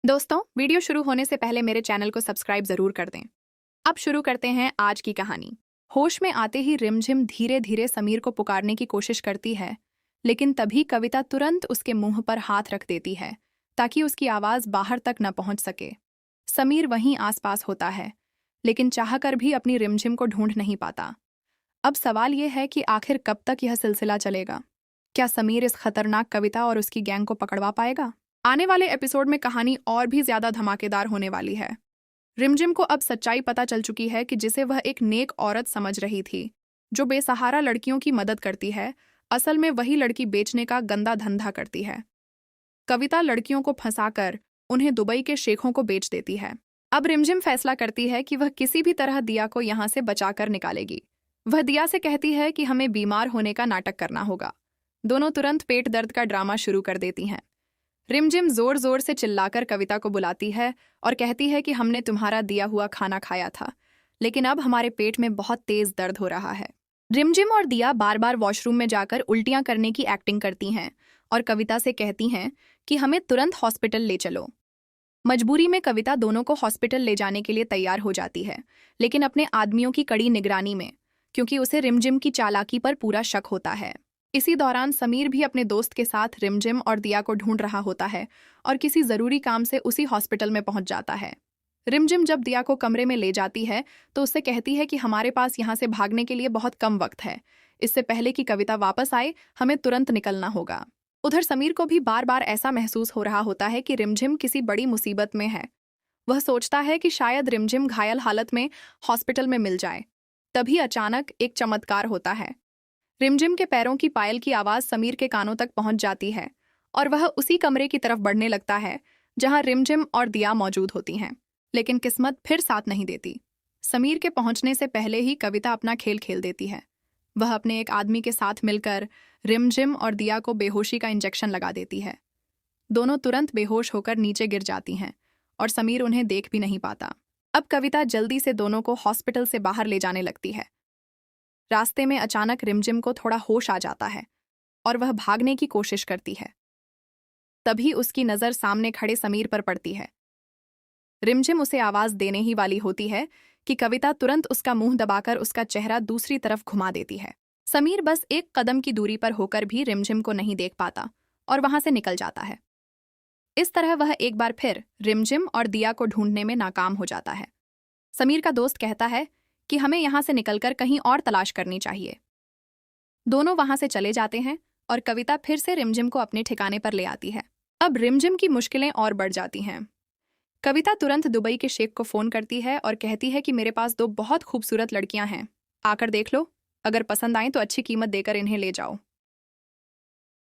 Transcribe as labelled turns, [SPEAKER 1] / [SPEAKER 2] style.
[SPEAKER 1] दोस्तों, वीडियो शुरू होने से पहले मेरे चैनल को सब्सक्राइब जरूर कर दें। अब शुरू करते हैं आज की कहानी। होश में आते ही रिमझिम धीरे धीरे समीर को पुकारने की कोशिश करती है, लेकिन तभी कविता तुरंत उसके मुंह पर हाथ रख देती है ताकि उसकी आवाज बाहर तक न पहुंच सके। समीर वहीं आसपास होता है, लेकिन चाहकर भी अपनी रिमझिम को ढूंढ नहीं पाता। अब सवाल यह है कि आखिर कब तक यह सिलसिला चलेगा। क्या समीर इस खतरनाक कविता और उसकी गैंग को पकड़वा पाएगा? आने वाले एपिसोड में कहानी और भी ज्यादा धमाकेदार होने वाली है। रिमझिम को अब सच्चाई पता चल चुकी है कि जिसे वह एक नेक औरत समझ रही थी, जो बेसहारा लड़कियों की मदद करती है, असल में वही लड़की बेचने का गंदा धंधा करती है। कविता लड़कियों को फंसाकर उन्हें दुबई के शेखों को बेच देती है। अब रिमझिम फैसला करती है कि वह किसी भी तरह दिया को यहाँ से बचाकर निकालेगी। वह दिया से कहती है कि हमें बीमार होने का नाटक करना होगा। दोनों तुरंत पेट दर्द का ड्रामा शुरू कर देती हैं। रिमझिम जोर जोर से चिल्लाकर कविता को बुलाती है और कहती है कि हमने तुम्हारा दिया हुआ खाना खाया था, लेकिन अब हमारे पेट में बहुत तेज दर्द हो रहा है। रिमझिम और दिया बार बार वॉशरूम में जाकर उल्टियां करने की एक्टिंग करती हैं और कविता से कहती हैं कि हमें तुरंत हॉस्पिटल ले चलो। मजबूरी में कविता दोनों को हॉस्पिटल ले जाने के लिए तैयार हो जाती है, लेकिन अपने आदमियों की कड़ी निगरानी में, क्योंकि उसे रिमझिम की चालाकी पर पूरा शक होता है। इसी दौरान समीर भी अपने दोस्त के साथ रिमझिम और दिया को ढूंढ रहा होता है और किसी जरूरी काम से उसी हॉस्पिटल में पहुंच जाता है। रिमझिम जब दिया को कमरे में ले जाती है तो उससे कहती है कि हमारे पास यहाँ से भागने के लिए बहुत कम वक्त है। इससे पहले कि कविता वापस आए, हमें तुरंत निकलना होगा। उधर समीर को भी बार बार ऐसा महसूस हो रहा होता है कि रिमझिम किसी बड़ी मुसीबत में है। वह सोचता है कि शायद रिमझिम घायल हालत में हॉस्पिटल में मिल जाए। तभी अचानक एक चमत्कार होता है। रिमझिम के पैरों की पायल की आवाज समीर के कानों तक पहुंच जाती है और वह उसी कमरे की तरफ बढ़ने लगता है जहां रिमझिम और दिया मौजूद होती हैं। लेकिन किस्मत फिर साथ नहीं देती। समीर के पहुंचने से पहले ही कविता अपना खेल खेल देती है। वह अपने एक आदमी के साथ मिलकर रिमझिम और दिया को बेहोशी का इंजेक्शन लगा देती है। दोनों तुरंत बेहोश होकर नीचे गिर जाती हैं और समीर उन्हें देख भी नहीं पाता। अब कविता जल्दी से दोनों को हॉस्पिटल से बाहर ले जाने लगती है। रास्ते में अचानक रिमझिम को थोड़ा होश आ जाता है और वह भागने की कोशिश करती है। तभी उसकी नज़र सामने खड़े समीर पर पड़ती है। रिमझिम उसे आवाज देने ही वाली होती है कि कविता तुरंत उसका मुंह दबाकर उसका चेहरा दूसरी तरफ घुमा देती है। समीर बस एक कदम की दूरी पर होकर भी रिमझिम को नहीं देख पाता और वहां से निकल जाता है। इस तरह वह एक बार फिर रिमझिम और दिया को ढूंढने में नाकाम हो जाता है। समीर का दोस्त कहता है कि हमें यहां से निकलकर कहीं और तलाश करनी चाहिए। दोनों वहां से चले जाते हैं और कविता फिर से रिमझिम को अपने ठिकाने पर ले आती है। अब रिमझिम की मुश्किलें और बढ़ जाती हैं। कविता तुरंत दुबई के शेख को फोन करती है और कहती है कि मेरे पास 2 बहुत खूबसूरत लड़कियां हैं, आकर देख लो। अगर पसंद आए तो अच्छी कीमत देकर इन्हें ले जाओ।